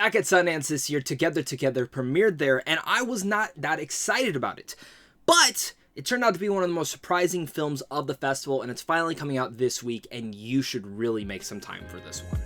Back at Sundance this year, Together Together premiered there, and I was not that excited about it. But it turned out to be one of the most surprising films of the festival, and it's finally coming out this week, and you should really make some time for this one.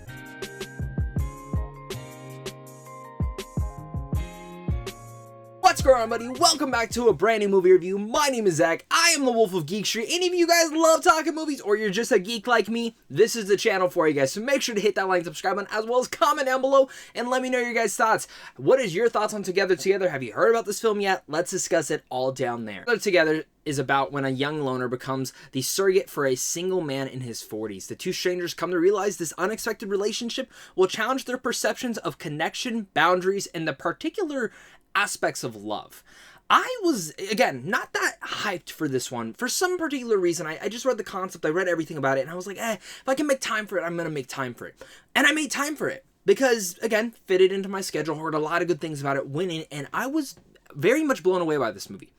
What's going on, buddy? Welcome back to a brand new movie review. My name is Zach. I am the Wolf of Geek Street. Any of you guys love talking movies, or you're just a geek like me, this is the channel for you guys. So make sure to hit that like and subscribe button, as well as comment down below and let me know your guys' thoughts. What is your thoughts on Together Together? Have you heard about this film yet? Let's discuss it all down there. Together Together is about when a young loner becomes the surrogate for a single man in his 40s. The two strangers come to realize this unexpected relationship will challenge their perceptions of connection, boundaries, and the particular aspects of love. I was, again, not that hyped for this one. For some particular reason, I just read the concept, I read everything about it, and I was like, if I can make time for it, I'm going to make time for it. And I made time for it. Because, again, fitted into my schedule, heard a lot of good things about it, winning, and I was very much blown away by this movie.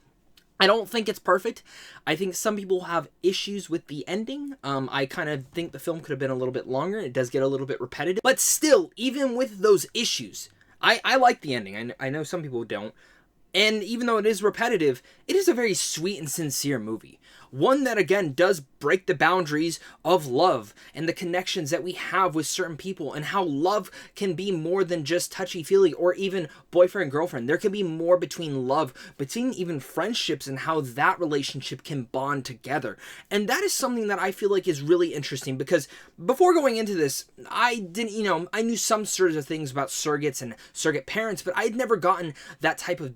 I don't think it's perfect. I think some people have issues with the ending. I kind of think the film could have been a little bit longer. It does get a little bit repetitive. But still, even with those issues, I like the ending. I know some people don't. And even though it is repetitive, it is a very sweet and sincere movie. One that, again, does break the boundaries of love and the connections that we have with certain people, and how love can be more than just touchy-feely or even boyfriend and girlfriend. There can be more between love, between even friendships, and how that relationship can bond together. And that is something that I feel like is really interesting, because before going into this, I didn't, I knew some sort of things about surrogates and surrogate parents, but I'd never gotten that type of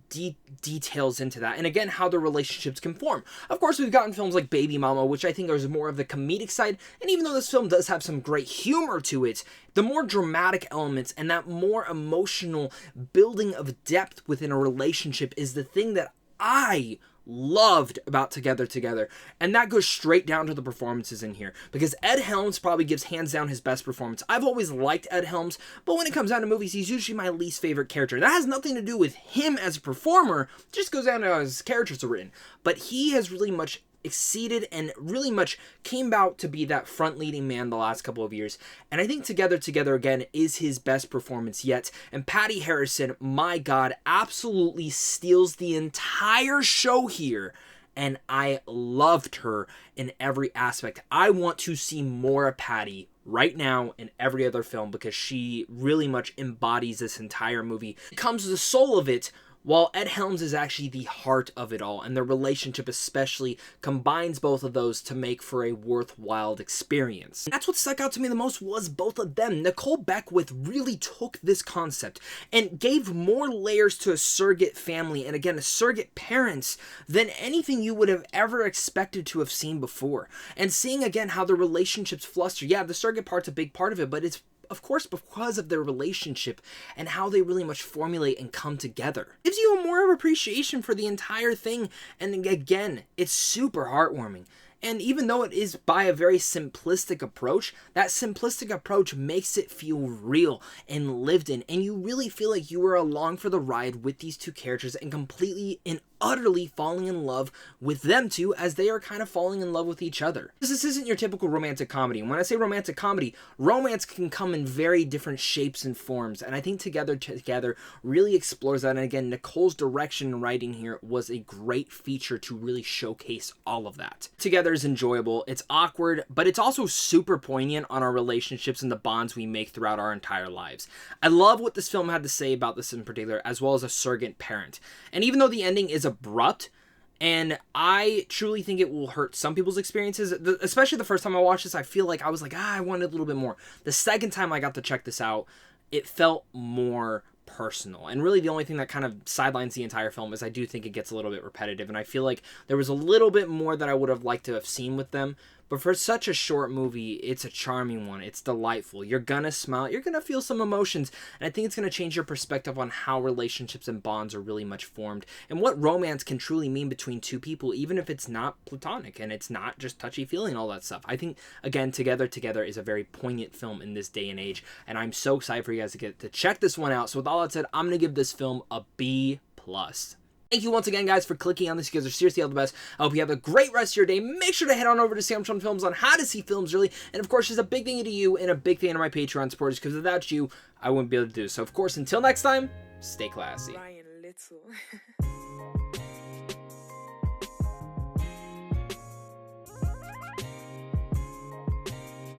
details into that. And again, how the relationships can form. Of course, we've gotten films like Baby Mama, which I think is more of the comedic side, and even though this film does have some great humor to it, the more dramatic elements and that more emotional building of depth within a relationship is the thing that I loved about Together Together, and that goes straight down to the performances in here, because Ed Helms probably gives hands down his best performance. I've always liked Ed Helms, but when it comes down to movies, he's usually my least favorite character. That has nothing to do with him as a performer, it just goes down to how his characters are written, but he has really much exceeded and really much came out to be that front leading man the last couple of years. And I think Together Together, again, is his best performance yet. And Patty Harrison, my God, absolutely steals the entire show here. And I loved her in every aspect. I want to see more of Patty right now in every other film, because she really much embodies this entire movie. It comes to the soul of it, while Ed Helms is actually the heart of it all, and their relationship especially combines both of those to make for a worthwhile experience. That's what stuck out to me the most, was both of them. Nicole Beckwith really took this concept and gave more layers to a surrogate family, and again, a surrogate parents, than anything you would have ever expected to have seen before. And seeing again how the relationships fluster. Yeah, the surrogate part's a big part of it, but it's of course because of their relationship and how they really much formulate and come together. Gives you a more of appreciation for the entire thing, and again, it's super heartwarming. And even though it is by a very simplistic approach, that simplistic approach makes it feel real and lived in, and you really feel like you are along for the ride with these two characters and completely and utterly falling in love with them two, as they are kind of falling in love with each other. This isn't your typical romantic comedy. And when I say romantic comedy, romance can come in very different shapes and forms, and I think Together Together really explores that. And again, Nicole's direction and writing here was a great feature to really showcase all of that. Together is enjoyable, it's awkward, but it's also super poignant on our relationships and the bonds we make throughout our entire lives. I love what this film had to say about this in particular, as well as a surrogate parent. And even though the ending is abrupt, and I truly think it will hurt some people's experiences, especially the first time I watched this, I feel like I was like, I wanted a little bit more. The second time I got to check this out, it felt more personal. And really the only thing that kind of sidelines the entire film is I do think it gets a little bit repetitive, and I feel like there was a little bit more that I would have liked to have seen with them. But for such a short movie, it's a charming one. It's delightful. You're gonna smile. You're gonna feel some emotions. And I think it's gonna change your perspective on how relationships and bonds are really much formed, and what romance can truly mean between two people, even if it's not platonic and it's not just touchy-feely and all that stuff. I think, again, Together Together is a very poignant film in this day and age, and I'm so excited for you guys to get to check this one out. So with all that said, I'm gonna give this film a B+. Thank you once again, guys, for clicking on this. You guys are seriously all the best. I hope you have a great rest of your day. Make sure to head on over to Samsung Films on how to see films early. And, of course, just a big thank you to you and a big fan of my Patreon supporters, because without you, I wouldn't be able to do this. So, of course, until next time, stay classy.